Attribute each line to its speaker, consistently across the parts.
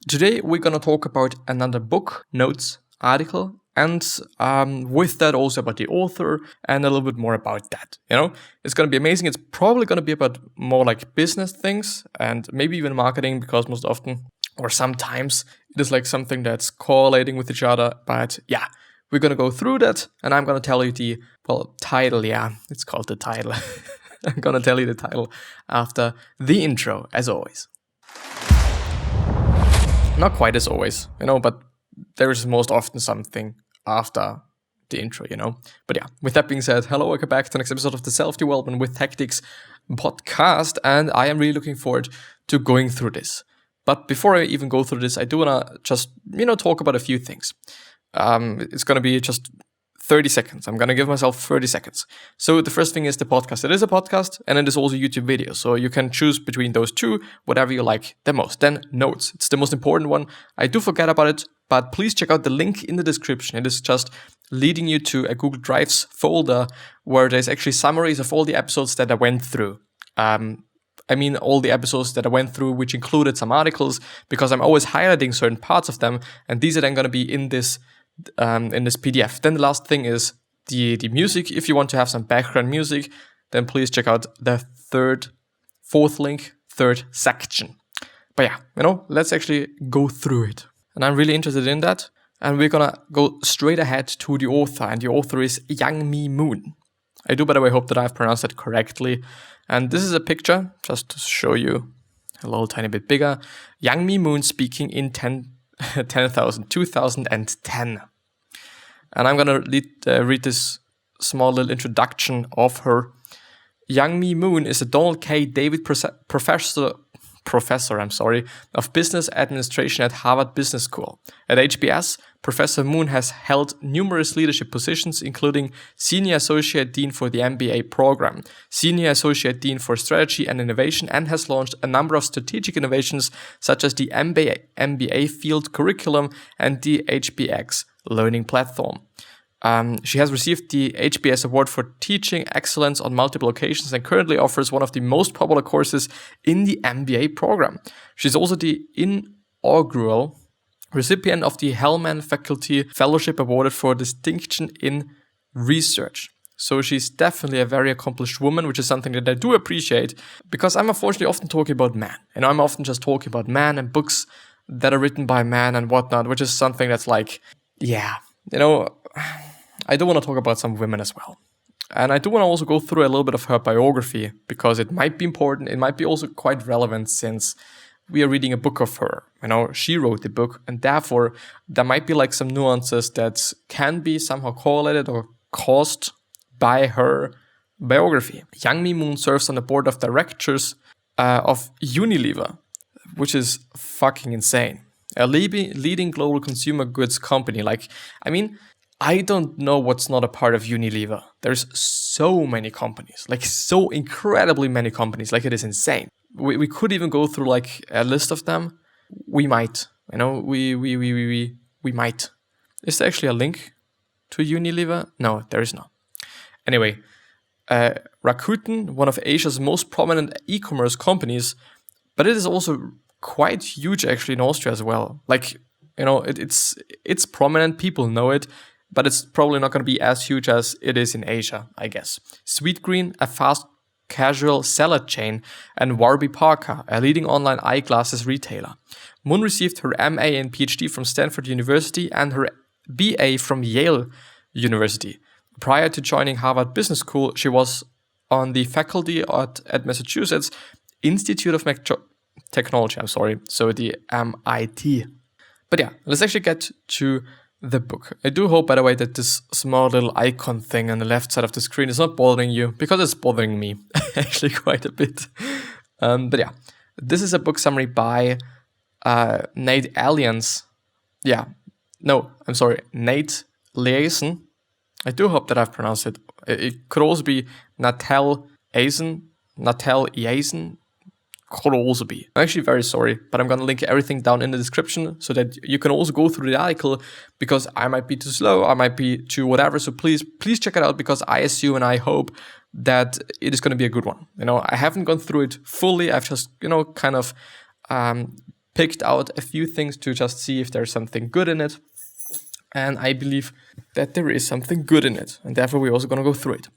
Speaker 1: Today we're going to talk about another book, notes, article, and with that also about the author and a little bit more about that. It's going to be amazing. It's probably going to be about more like business things and maybe even marketing, because most often or sometimes it is like something that's correlating with each other. But yeah, we're going to go through that, and I'm going to tell you the title. Yeah, it's called the title. I'm going to tell you the title after the intro, as always. Not quite as always, but there is most often something after the intro, But yeah, with that being said, hello, welcome back to the next episode of the Self-Development with Tactics podcast, and I am really looking forward to going through this. But before I even go through this, I do want to just, talk about a few things. It's going to be just 30 seconds. I'm going to give myself 30 seconds. So the first thing is the podcast. It is a podcast, and it is also YouTube video. So you can choose between those two, whatever you like the most. Then notes. It's the most important one. I do forget about it, but please check out the link in the description. It is just leading you to a Google Drives folder where there's actually summaries of all the episodes that I went through. All the episodes that I went through, which included some articles, because I'm always highlighting certain parts of them, and these are then going to be in this PDF. Then the last thing is the music. If you want to have some background music, then please check out the fourth link, third section. But yeah, let's actually go through it. And I'm really interested in that. And we're gonna go straight ahead to the author, and the author is Youngme Moon. I do, by the way, hope that I've pronounced it correctly. And this is a picture, just to show you a little tiny bit bigger. Youngme Moon speaking in 2010. And I'm going to read this small little introduction of her. Youngme Moon is a Donald K. David professor of business administration at Harvard Business School. At HBS, Professor Moon has held numerous leadership positions, including Senior Associate Dean for the MBA program, Senior Associate Dean for Strategy and Innovation, and has launched a number of strategic innovations such as the MBA field curriculum and the HBX learning platform. She has received the HBS Award for Teaching Excellence on multiple occasions and currently offers one of the most popular courses in the MBA program. She's also the inaugural recipient of the Hellman Faculty Fellowship awarded for distinction in research. So she's definitely a very accomplished woman, which is something that I do appreciate, because I'm unfortunately often talking about men. I'm often just talking about men and books that are written by men and whatnot, which is something that's like, I do want to talk about some women as well. And I do want to also go through a little bit of her biography, because it might be important. It might be also quite relevant since we are reading a book of her. She wrote the book, and therefore there might be like some nuances that can be somehow correlated or caused by her biography. Youngme Moon serves on the board of directors of Unilever, which is fucking insane. A leading global consumer goods company. I don't know what's not a part of Unilever. There's so many companies, so incredibly many companies, it is insane. We could even go through a list of them. We might, we might. Is there actually a link to Unilever? No, there is not. Anyway, Rakuten, one of Asia's most prominent e-commerce companies, but it is also quite huge actually in Austria as well. It's prominent, people know it, but it's probably not going to be as huge as it is in Asia, I guess. Sweetgreen, a fast casual salad chain, and Warby Parker, a leading online eyeglasses retailer. Moon received her MA and PhD from Stanford University and her BA from Yale University. Prior to joining Harvard Business School, she was on the faculty at Massachusetts Institute of Technology, so the MIT. But yeah, let's actually get to the book. I do hope, by the way, that this small little icon thing on the left side of the screen is not bothering you, because it's bothering me actually quite a bit. But yeah, this is a book summary by Nate Liason. I do hope that I've pronounced it. It could also be Natal Yason. Could also be. I'm actually very sorry, but I'm going to link everything down in the description so that you can also go through the article, because I might be too slow, I might be too whatever. So please check it out, because I assume and I hope that it is going to be a good one. I haven't gone through it fully. I've just, kind of picked out a few things to just see if there's something good in it. And I believe that there is something good in it. And therefore, we're also going to go through it.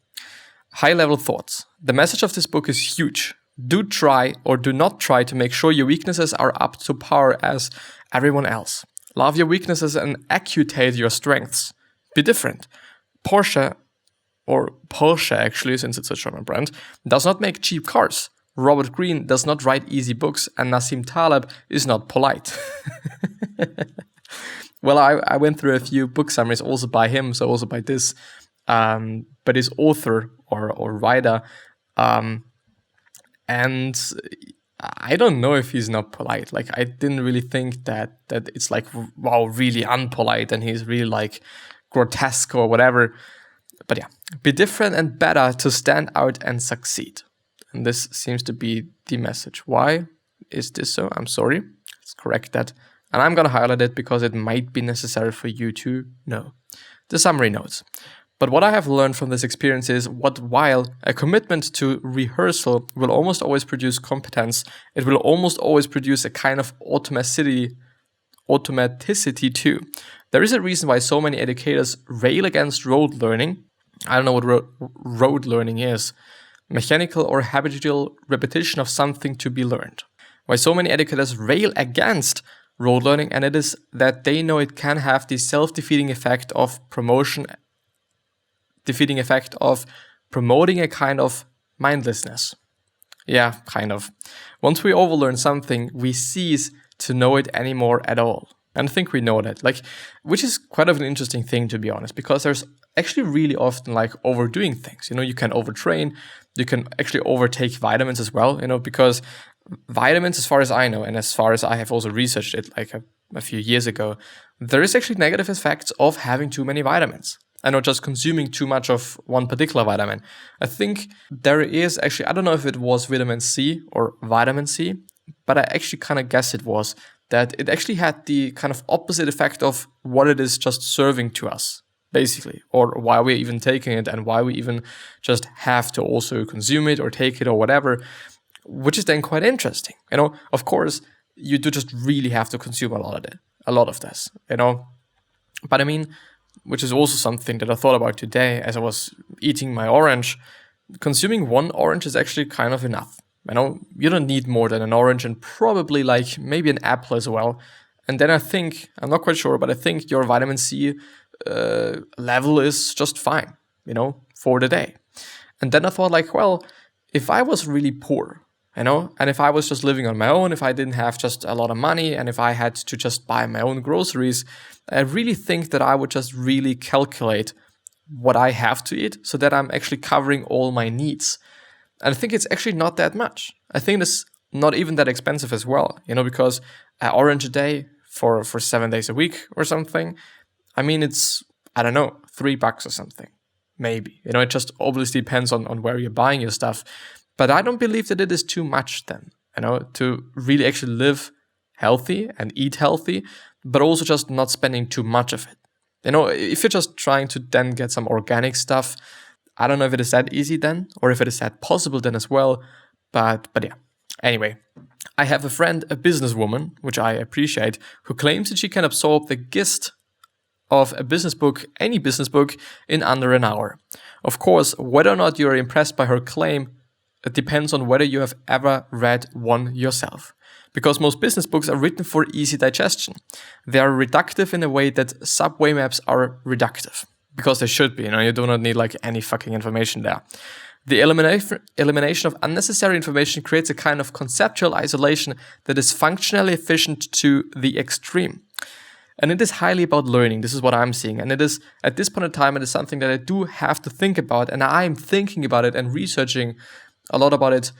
Speaker 1: High-level thoughts. The message of this book is huge. Do try or do not try to make sure your weaknesses are up to par as everyone else. Love your weaknesses and accutate your strengths. Be different. Porsche actually, since it's a German brand, does not make cheap cars. Robert Greene does not write easy books, and Nassim Taleb is not polite. Well, I went through a few book summaries also by him, so also by this, but his author or writer, and I don't know if he's not polite. Like, I didn't really think that it's like, wow, really unpolite and he's really like grotesque or whatever. But yeah, be different and better to stand out and succeed. And this seems to be the message. Why is this so? I'm sorry. Let's correct that. And I'm going to highlight it because it might be necessary for you to know. The summary notes. But what I have learned from this experience is while a commitment to rehearsal will almost always produce competence, it will almost always produce a kind of automaticity too. There is a reason why so many educators rail against rote learning. I don't know what rote learning is. Mechanical or habitual repetition of something to be learned. Why so many educators rail against rote learning, and it is that they know it can have the self-defeating effect of promoting a kind of mindlessness. Yeah, kind of. Once we overlearn something, we cease to know it anymore at all. And I think we know that, which is quite of an interesting thing, to be honest, because there's actually really often overdoing things. You can overtrain, you can actually overtake vitamins as well, because vitamins, as far as I know, and as far as I have also researched it a few years ago, there is actually negative effects of having too many vitamins and not just consuming too much of one particular vitamin. I think there is actually, I don't know if it was vitamin C or vitamin C, but I actually kind of guess it was, that it actually had the kind of opposite effect of what it is just serving to us, basically, or why we're even taking it and why we even just have to also consume it or take it or whatever, which is then quite interesting. Of course, you do just really have to consume a lot of this, But I mean, which is also something that I thought about today as I was eating my orange. Consuming one orange is actually kind of enough. You don't need more than an orange, and probably maybe an apple as well. And then I think, I'm not quite sure, but I think your vitamin C level is just fine, for the day. And then I thought well, if I was really poor, and if I was just living on my own, if I didn't have just a lot of money, and if I had to just buy my own groceries, I really think that I would just really calculate what I have to eat so that I'm actually covering all my needs. And I think it's actually not that much. I think it's not even that expensive as well, because an orange a day for 7 days a week or something, I mean, it's, I don't know, $3 or something, maybe. It just obviously depends on where you're buying your stuff. But I don't believe that it is too much then, to really actually live healthy and eat healthy, but also just not spending too much of it. If you're just trying to then get some organic stuff, I don't know if it is that easy then, or if it is that possible then as well, but yeah. Anyway, I have a friend, a businesswoman, which I appreciate, who claims that she can absorb the gist of a business book, any business book, in under an hour. Of course, whether or not you're impressed by her claim, it depends on whether you have ever read one yourself. Because most business books are written for easy digestion. They are reductive in a way that subway maps are reductive. Because they should be, you do not need any fucking information there. The elimination of unnecessary information creates a kind of conceptual isolation that is functionally efficient to the extreme. And it is highly about learning. This is what I'm seeing. And it is, at this point in time, it is something that I do have to think about. And I'm thinking about it and researching a lot about it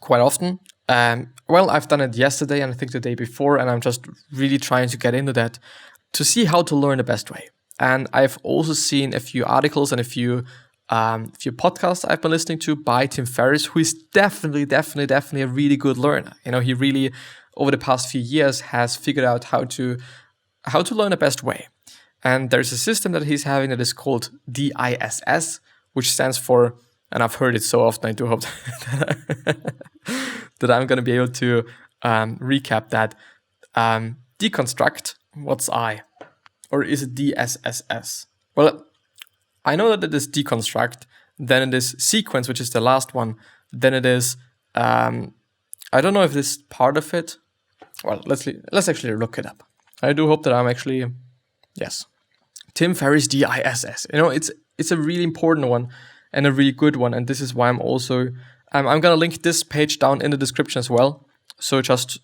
Speaker 1: quite often. I've done it yesterday and I think the day before. And I'm just really trying to get into that to see how to learn the best way. And I've also seen a few articles and a few podcasts I've been listening to by Tim Ferriss, who is definitely a really good learner. He really, over the past few years, has figured out how to learn the best way. And there's a system that he's having that is called DISS, which stands for, and I've heard it so often, I do hope that I'm going to be able to recap that deconstruct, what's I? Or is it DSSS? Well, I know that it is deconstruct, then it is sequence, which is the last one, then it is, I don't know if this is part of it. Well, let's actually look it up. I do hope that I'm actually, yes. Tim Ferriss DISS. It's a really important one and a really good one, and this is why I'm also, I'm gonna link this page down in the description as well. So just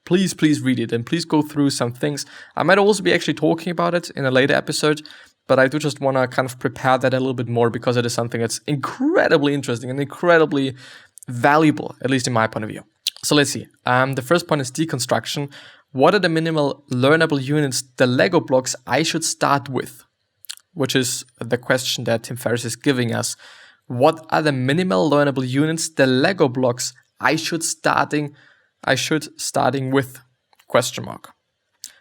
Speaker 1: please read it and please go through some things. I might also be actually talking about it in a later episode, but I do just want to kind of prepare that a little bit more because it is something that's incredibly interesting and incredibly valuable, at least in my point of view. So let's see. The first point is deconstruction. What are the minimal learnable units, the Lego blocks I should start with? Which is the question that Tim Ferriss is giving us. What are the minimal learnable units, the Lego blocks I should starting with? Question mark.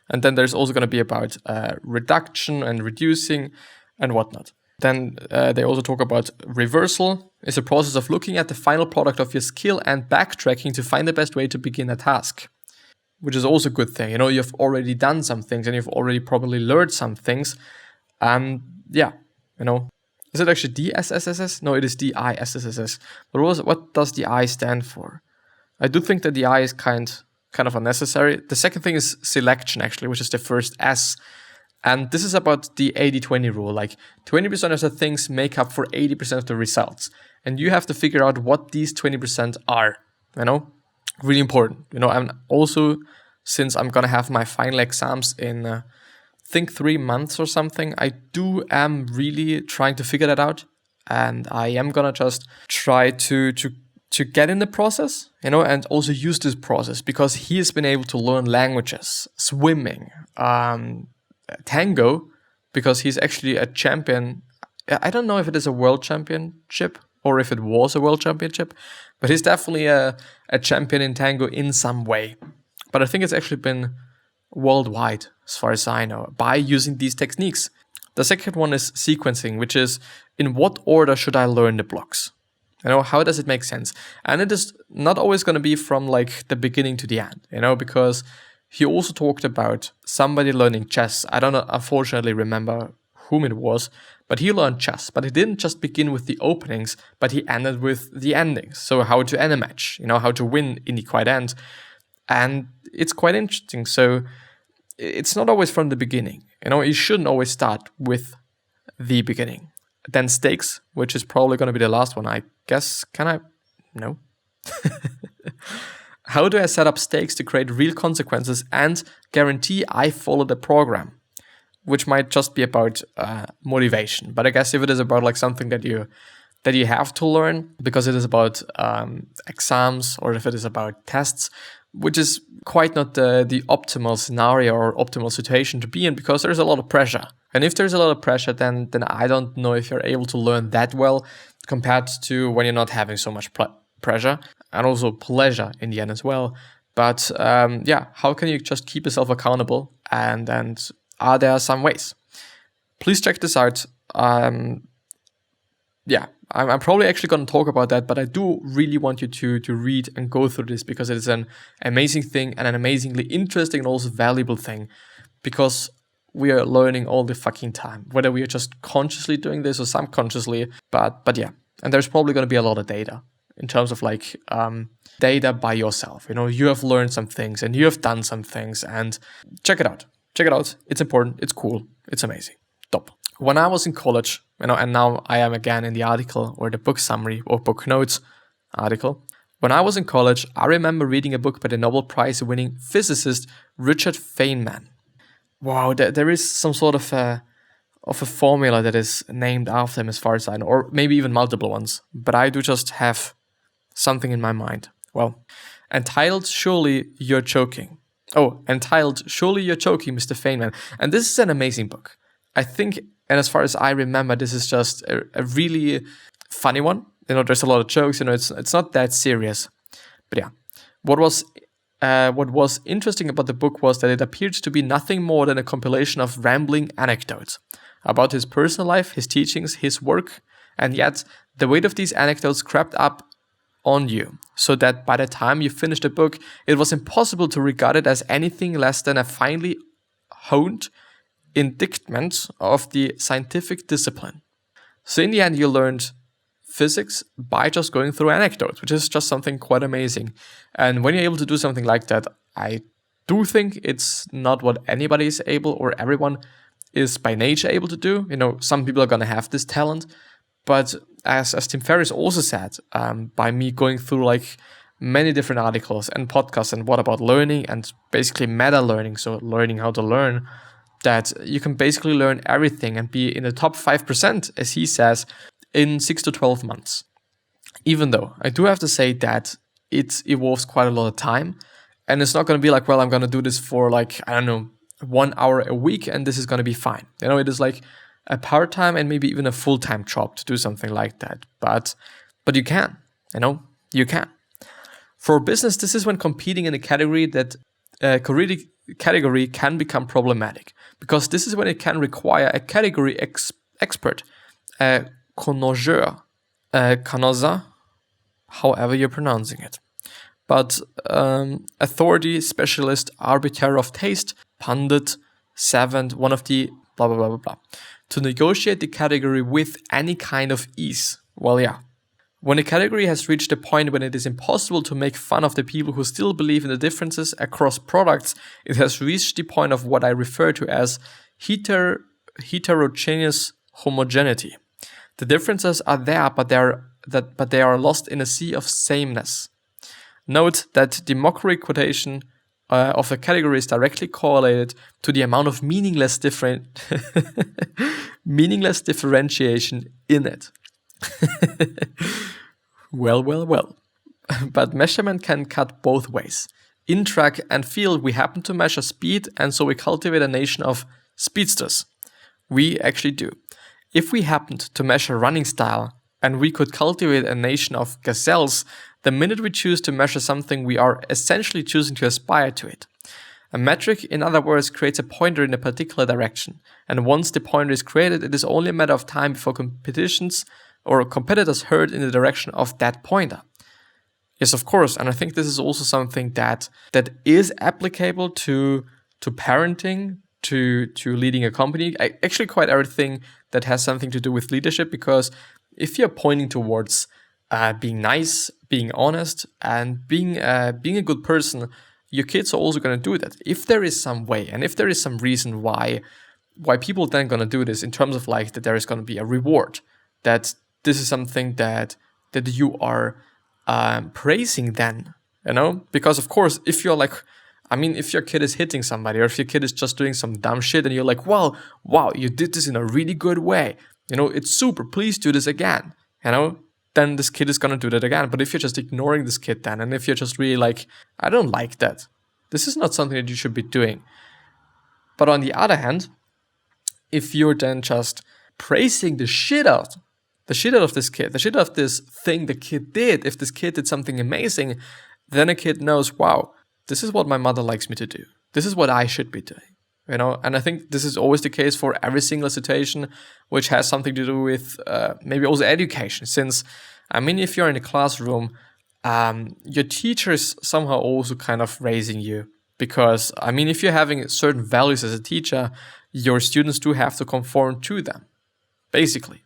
Speaker 1: And then there's also going to be about reduction and reducing and whatnot. Then they also talk about reversal. It's a process of looking at the final product of your skill and backtracking to find the best way to begin a task, which is also a good thing. You've already done some things and you've already probably learned some things. Is it actually DSSSS? No, it is DISSSS. But what does the I stand for? I do think that the I is kind of unnecessary. The second thing is selection, actually, which is the first S. And this is about the 80-20 rule. Like 20% of the things make up for 80% of the results. And you have to figure out what these 20% are. Really important. I'm also, since I'm going to have my final exams in, I think 3 months or something, I am really trying to figure that out. And I am going to just try to get in the process, and also use this process because he has been able to learn languages, swimming, tango, because he's actually a champion. I don't know if it is a world championship or if it was a world championship, but he's definitely a champion in tango in some way. But I think it's actually been worldwide, as far as I know, by using these techniques. The second one is sequencing, which is in what order should I learn the blocks? How does it make sense? And it is not always going to be from like the beginning to the end, because he also talked about somebody learning chess. I don't unfortunately remember whom it was, but he learned chess. But he didn't just begin with the openings, but he ended with the endings. So how to end a match, how to win in the quite end. And it's quite interesting. So it's not always from the beginning. You shouldn't always start with the beginning. Then stakes, which is probably going to be the last one, I guess. Can I? No. How do I set up stakes to create real consequences and guarantee I follow the program? Which might just be about motivation. But I guess if it is about like something that you have to learn because it is about exams, or if it is about tests, which is quite not the optimal scenario or optimal situation to be in, because there's a lot of pressure. And if there's a lot of pressure, then I don't know if you're able to learn that well compared to when you're not having so much pressure, and also pleasure in the end as well. But how can you just keep yourself accountable? And are there some ways? Please check this out. I'm probably actually going to talk about that, but I do really want you to read and go through this, because it is an amazing thing and an amazingly interesting and also valuable thing, because we are learning all the fucking time, whether we are just consciously doing this or subconsciously. But yeah, and there's probably going to be a lot of data in terms of like data by yourself. You have learned some things and you have done some things, and check it out. It's important. It's cool. It's amazing. Top. When I was in college, and now I am again in the article or the book summary or book notes article. When I was in college, I remember reading a book by the Nobel Prize-winning physicist Richard Feynman. Wow, there is some sort of a formula that is named after him, as far as I know, or maybe even multiple ones. But I do just have something in my mind. Well, entitled "Surely You're Joking." Mr. Feynman. And this is an amazing book. I think, and as far as I remember, this is just a really funny one. There's a lot of jokes. It's not that serious. But yeah, what was interesting about the book was that it appeared to be nothing more than a compilation of rambling anecdotes about his personal life, his teachings, his work, and yet the weight of these anecdotes crept up on you, so that by the time you finished the book, it was impossible to regard it as anything less than a finely honed indictment of the scientific discipline. So in the end, you learned physics by just going through anecdotes, which is just something quite amazing. And when you're able to do something like that, I do think it's not what anybody is able or everyone is by nature able to do. Some people are going to have this talent, but as Tim Ferriss also said, by me going through like many different articles and podcasts and what about learning and basically meta learning, so learning how to learn, that you can basically learn everything and be in the top 5%, as he says, in 6 to 12 months. Even though I do have to say that it involves quite a lot of time, and it's not going to be like, well, I'm going to do this for 1 hour a week and this is going to be fine. It is like a part-time and maybe even a full-time job to do something like that. But you can, you can. For business, this is when competing in a category that category can become problematic, because this is when it can require a category expert, a connoisseur, connoisseur, however you're pronouncing it. But authority, specialist, arbiter of taste, pundit, savant, one of the blah, blah, blah, blah, blah. To negotiate the category with any kind of ease. Well, yeah. When a category has reached a point when it is impossible to make fun of the people who still believe in the differences across products, it has reached the point of what I refer to as heterogeneous homogeneity. The differences are there, but they are lost in a sea of sameness. Note that the mockery quotation of a category is directly correlated to the amount of meaningless differentiation in it. Well. But measurement can cut both ways. In track and field, we happen to measure speed, and so we cultivate a nation of speedsters. We actually do. If we happened to measure running style, and we could cultivate a nation of gazelles, the minute we choose to measure something, we are essentially choosing to aspire to it. A metric, in other words, creates a pointer in a particular direction, and once the pointer is created, it is only a matter of time before competitors herd in the direction of that pointer. Yes, of course, and I think this is also something that is applicable to parenting, to leading a company, actually quite everything that has something to do with leadership, because if you're pointing towards being nice, being honest, and being a good person, your kids are also going to do that. If there is some way, and if there is some reason why people then going to do this, in terms of like that there is going to be a reward, that this is something that you are praising then, because of course, if you're like, if your kid is hitting somebody, or if your kid is just doing some dumb shit and you're like, wow, you did this in a really good way, it's super, please do this again, then this kid is gonna do that again. But if you're just ignoring this kid then, and if you're just really like, I don't like that, this is not something that you should be doing. But on the other hand, if you're then just praising the shit out of this kid, the shit out of this thing the kid did, if this kid did something amazing, then a kid knows, wow, this is what my mother likes me to do. This is what I should be doing. And I think this is always the case for every single situation which has something to do with maybe also education. Since, if you're in a classroom, your teacher is somehow also kind of raising you. Because, if you're having certain values as a teacher, your students do have to conform to them, basically.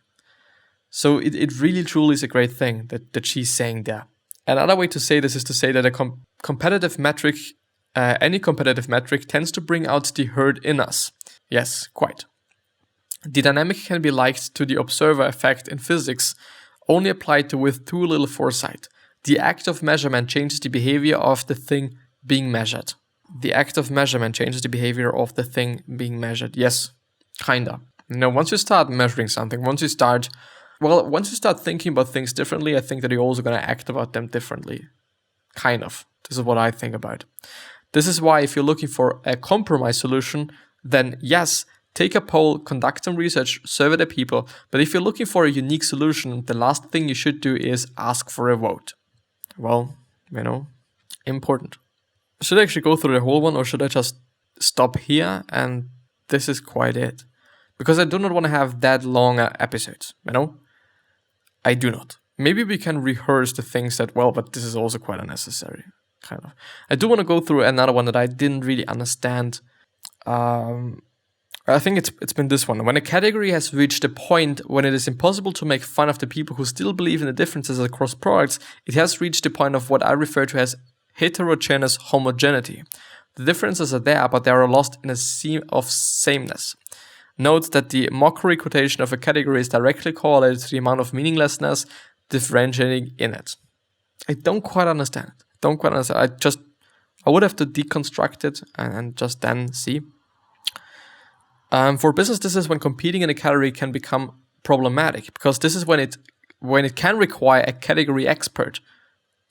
Speaker 1: So it really truly is a great thing that she's saying there. Another way to say this is to say that a competitive metric, any competitive metric, tends to bring out the herd in us. Yes, quite. The dynamic can be likened to the observer effect in physics, only applied to with too little foresight. The act of measurement changes the behavior of the thing being measured. The act of measurement changes the behavior of the thing being measured. Yes, kinda. Once you start measuring something, once you start thinking about things differently, I think that you're also going to act about them differently. Kind of. This is what I think about. This is why if you're looking for a compromise solution, then yes, take a poll, conduct some research, survey the people. But if you're looking for a unique solution, the last thing you should do is ask for a vote. Well, important. Should I actually go through the whole one, or should I just stop here and this is quite it? Because I do not want to have that long episodes, I do not. maybe we can rehearse the things that, well, but this is also quite unnecessary, kind of. I do want to go through another one that I didn't really understand. I think it's been this one. When a category has reached a point when it is impossible to make fun of the people who still believe in the differences across products, it has reached the point of what I refer to as heterogeneous homogeneity. The differences are there, but they are lost in a sea of sameness. Note that the mockery quotation of a category is directly correlated to the amount of meaninglessness differentiating in it. I don't quite understand it. I would have to deconstruct it and just then see. For business, this is when competing in a category can become problematic, because this is when it can require a category expert,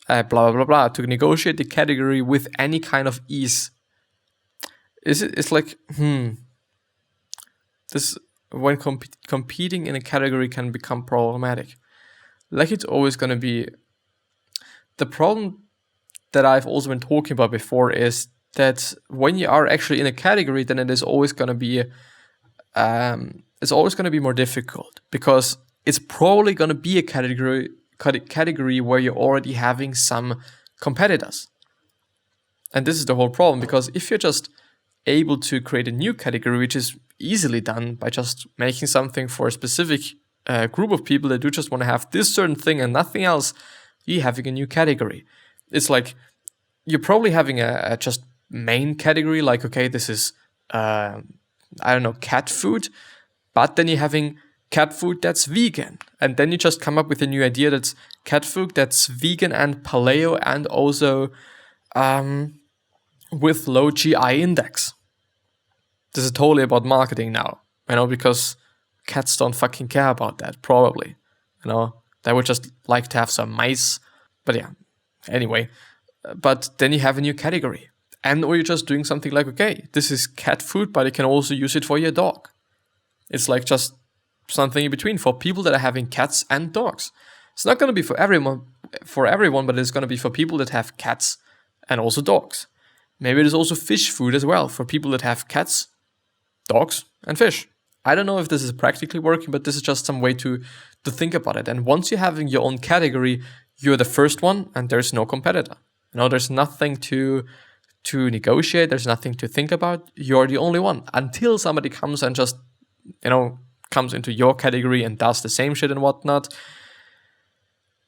Speaker 1: blah blah blah blah, to negotiate the category with any kind of ease. It's like this when competing in a category can become problematic. Like, it's always going to be the problem that I've also been talking about before is that when you are actually in a category, then it is always going to be more difficult, because it's probably going to be a category where you're already having some competitors. And this is the whole problem, because if you're just able to create a new category, which is easily done by just making something for a specific group of people that do just want to have this certain thing and nothing else, you're having a new category. It's like you're probably having a just main category, like, okay, this is cat food, but then you're having cat food that's vegan, and then you just come up with a new idea that's cat food that's vegan and paleo and also with low GI index. This is totally about marketing now, because cats don't fucking care about that, probably. They would just like to have some mice, but yeah, anyway. But then you have a new category. Or you're just doing something like, okay, this is cat food, but you can also use it for your dog. It's like just something in between for people that are having cats and dogs. It's not going to be for everyone, but it's going to be for people that have cats and also dogs. Maybe there's also fish food as well for people that have cats, dogs, and fish. I don't know if this is practically working, but this is just some way to think about it. And once you're having your own category, you're the first one and there's no competitor. There's nothing to negotiate. There's nothing to think about. You're the only one until somebody comes and just, comes into your category and does the same shit and whatnot.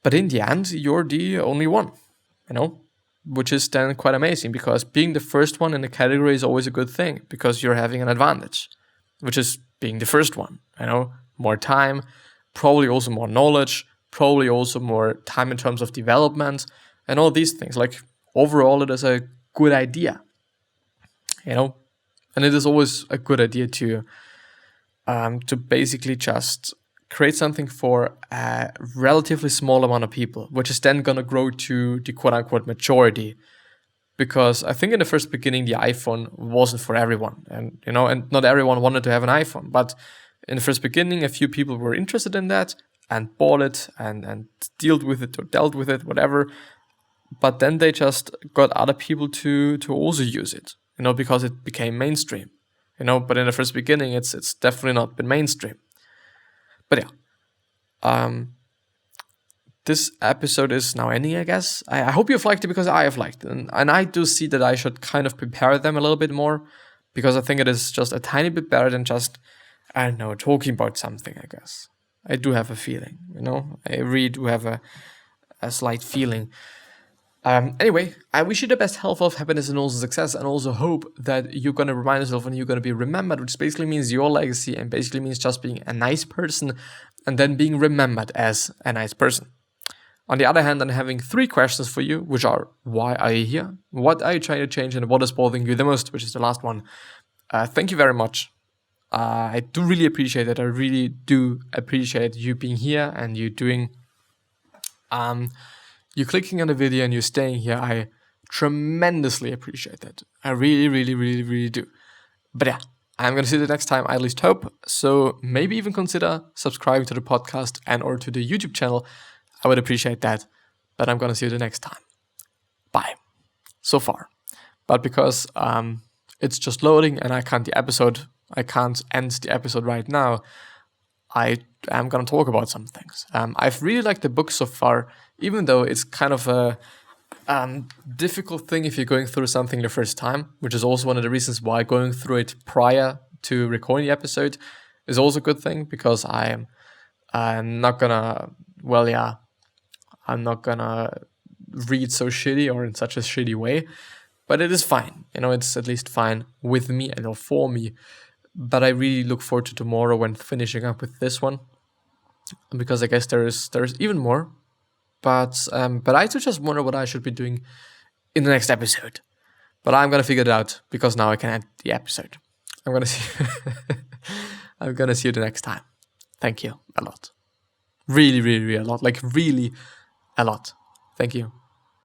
Speaker 1: But in the end, you're the only one, which is then quite amazing, because being the first one in a category is always a good thing, because you're having an advantage, which is being the first one, more time, probably also more knowledge, probably also more time in terms of development and all these things. Like, overall, it is a good idea, and it is always a good idea to basically just create something for a relatively small amount of people, which is then going to grow to the quote-unquote majority. Because I think in the first beginning, the iPhone wasn't for everyone, and not everyone wanted to have an iPhone. But in the first beginning, a few people were interested in that and bought it and dealt with it, whatever. But then they just got other people to also use it, because it became mainstream, But in the first beginning, it's definitely not been mainstream. But yeah, this episode is now ending, I guess. I hope you've liked it, because I have liked it. And I do see that I should kind of prepare them a little bit more, because I think it is just a tiny bit better than just, talking about something, I guess. I do have a feeling, I really do have a slight feeling. Anyway, I wish you the best health, happiness, and also success, and also hope that you're going to remind yourself when you're going to be remembered, which basically means your legacy, and basically means just being a nice person and then being remembered as a nice person. On the other hand, I'm having 3 questions for you, which are: why are you here? What are you trying to change? And what is bothering you the most, which is the last one. Thank you very much. I do really appreciate it. I really do appreciate you being here and you doing... you clicking on the video and you staying here. I tremendously appreciate that. I really, really, really, really do. But yeah, I'm going to see you the next time, I at least hope. So maybe even consider subscribing to the podcast and or to the YouTube channel. I would appreciate that. But I'm going to see you the next time. Bye. So far. But because it's just loading and I can't end the episode right now, I am gonna talk about some things. I've really liked the book so far, even though it's kind of a difficult thing if you're going through something the first time, which is also one of the reasons why going through it prior to recording the episode is also a good thing, because I'm not gonna, I'm not gonna read so shitty or in such a shitty way, but it is fine. It's at least fine with me and for me. But I really look forward to tomorrow when finishing up with this one, because I guess there's even more. But I do just wonder what I should be doing in the next episode. But I'm gonna figure it out, because now I can end the episode. I'm gonna see. I'm gonna see you the next time. Thank you a lot. Really, really, really a lot. Like really, a lot. Thank you.